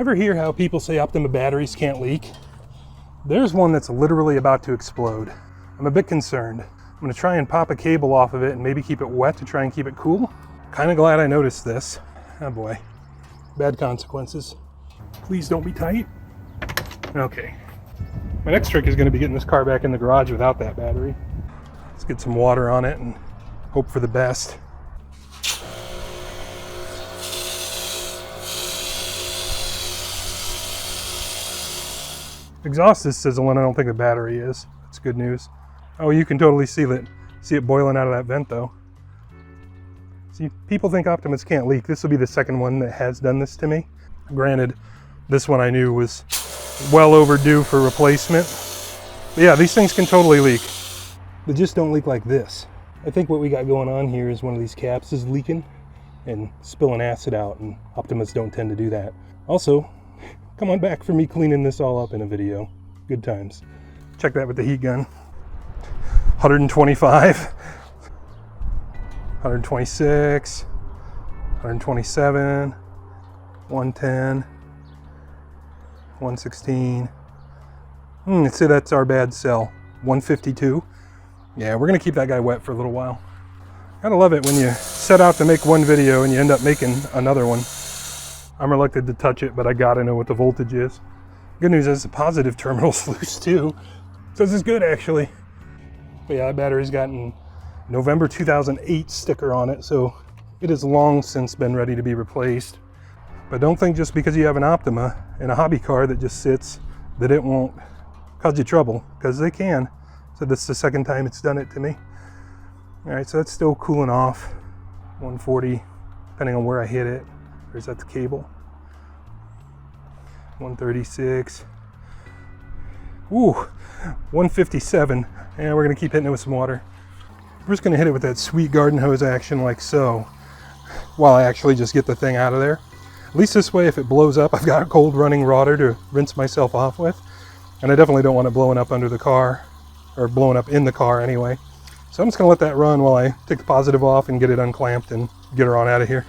Ever hear how people say Optima batteries can't leak? There's one that's literally about to explode. I'm a bit concerned. I'm gonna try and pop a cable off of it and maybe keep it wet to try and keep it cool. Kinda glad I noticed this. Oh boy, bad consequences. Please don't be tight. Okay. My next trick is gonna be getting this car back in the garage without that battery. Let's get some water on it and hope for the best. Exhaust is sizzling. I don't think the battery is. That's good news. Oh, you can totally see it boiling out of that vent though. See, people think Optimas can't leak. This will be the second one that has done this to me. Granted, this one I knew was well overdue for replacement. But yeah, these things can totally leak. They just don't leak like this. I think what we got going on here is one of these caps is leaking and spilling acid out, and Optimas don't tend to do that. Also, come on back for me cleaning this all up in a video. Good times. Check that with the heat gun. 125, 126, 127, 110, 116. Let's say that's our bad cell. 152. Yeah, we're gonna keep that guy wet for a little while. Gotta love it when you set out to make one video and you end up making another one. I'm reluctant to touch it, but I gotta know what the voltage is. Good news is the positive terminal's loose too. So this is good actually. But yeah, that battery's gotten November 2008 sticker on it, so it has long since been ready to be replaced. But don't think just because you have an Optima in a hobby car that just sits that it won't cause you trouble, because they can. So this is the second time it's done it to me. All right, so that's still cooling off. 140, depending on where I hit it. Or is that the cable? 136. Ooh, 157. And we're gonna keep hitting it with some water. We're just gonna hit it with that sweet garden hose action like so, while I actually just get the thing out of there. At least this way, if it blows up, I've got a cold running water to rinse myself off with. And I definitely don't want it blowing up under the car, or blowing up in the car anyway. So I'm just gonna let that run while I take the positive off and get it unclamped and get her on out of here.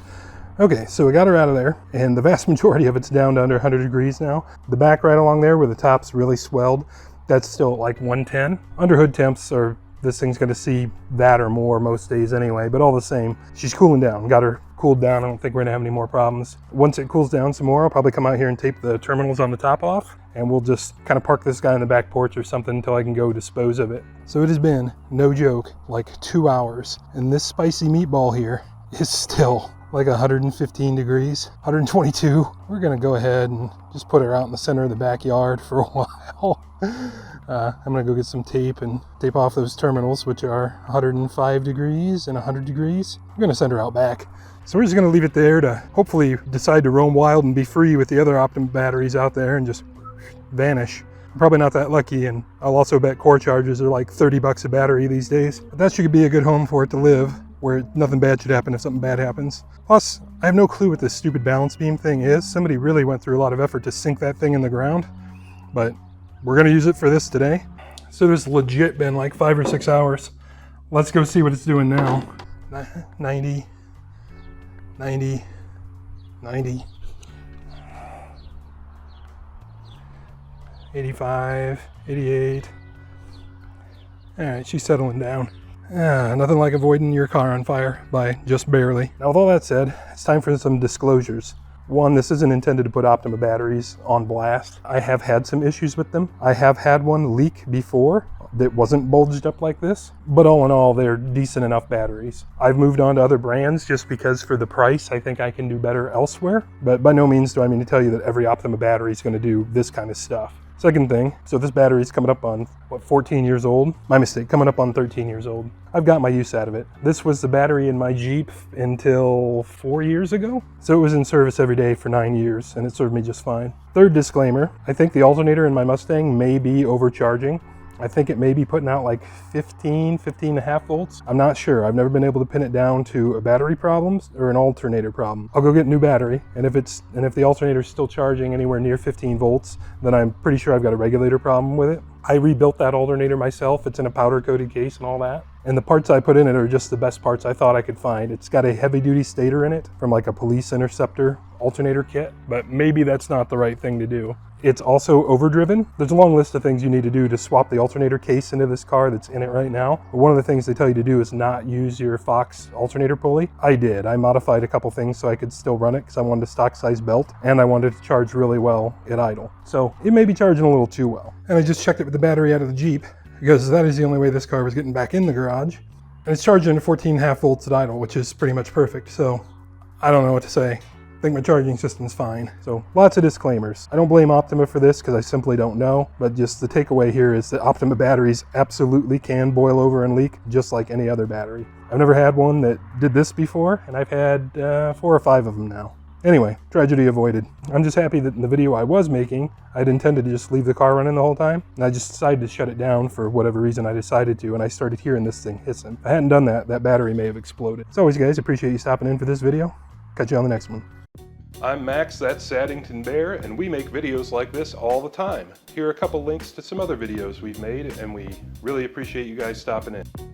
Okay, so we got her out of there, and the vast majority of it's down to under 100 degrees now. The back right along there where the top's really swelled, that's still at like 110. Underhood temps are, this thing's gonna see that or more most days anyway, but all the same, she's cooling down. Got her cooled down. I don't think we're gonna have any more problems. Once it cools down some more, I'll probably come out here and tape the terminals on the top off, and we'll just kind of park this guy in the back porch or something until I can go dispose of it. So it has been, no joke, like 2 hours, and this spicy meatball here is still like 115 degrees, 122. We're gonna go ahead and just put her out in the center of the backyard for a while. I'm gonna go get some tape and tape off those terminals, which are 105 degrees and 100 degrees. I'm gonna send her out back. So we're just gonna leave it there to hopefully decide to roam wild and be free with the other Optima batteries out there and just vanish. I'm probably not that lucky, and I'll also bet core chargers are like 30 bucks a battery these days. But that should be a good home for it to live, where nothing bad should happen if something bad happens. Plus, I have no clue what this stupid balance beam thing is. Somebody really went through a lot of effort to sink that thing in the ground, but we're gonna use it for this today. So there's legit been like 5 or 6 hours. Let's go see what it's doing now. 90, 90, 90, 85, 88. All right, she's settling down. Nothing like avoiding your car on fire by just barely. Now with all that said, it's time for some disclosures. One, this isn't intended to put Optima batteries on blast. I have had some issues with them. I have had one leak before that wasn't bulged up like this, but all in all, they're decent enough batteries. I've moved on to other brands just because for the price, I think I can do better elsewhere. But by no means do I mean to tell you that every Optima battery is going to do this kind of stuff. Second thing, so this battery is coming up on, what, 14 years old? My mistake, coming up on 13 years old. I've got my use out of it. This was the battery in my Jeep until 4 years ago. So it was in service every day for 9 years, and it served me just fine. Third disclaimer, I think the alternator in my Mustang may be overcharging. I think it may be putting out like 15 and a half volts. I'm not sure. I've never been able to pin it down to a battery problem or an alternator problem. I'll go get a new battery, and if the alternator is still charging anywhere near 15 volts, then I'm pretty sure I've got a regulator problem with it. I rebuilt that alternator myself. It's in a powder coated case and all that. And the parts I put in it are just the best parts I thought I could find. It's got a heavy-duty stator in it from like a police interceptor alternator kit, but maybe that's not the right thing to do. It's also overdriven. There's a long list of things you need to do to swap the alternator case into this car that's in it right now. But one of the things they tell you to do is not use your Fox alternator pulley. I did. I modified a couple things so I could still run it because I wanted a stock size belt and I wanted to charge really well at idle. So it may be charging a little too well. And I just checked it with the battery out of the Jeep because that is the only way this car was getting back in the garage. And it's charging at 14.5 volts at idle, which is pretty much perfect. So I don't know what to say. I think my charging system's fine. So lots of disclaimers. I don't blame Optima for this because I simply don't know, but just the takeaway here is that Optima batteries absolutely can boil over and leak just like any other battery. I've never had one that did this before, and I've had 4 or 5 of them now. Anyway, tragedy avoided. I'm just happy that in the video I was making, I'd intended to just leave the car running the whole time, and I just decided to shut it down for whatever reason I decided to, and I started hearing this thing hissing. If I hadn't done that, that battery may have exploded. As always, guys, appreciate you stopping in for this video. Catch you on the next one. I'm Max, that's Saddington Bear, and we make videos like this all the time. Here are a couple links to some other videos we've made, and we really appreciate you guys stopping in.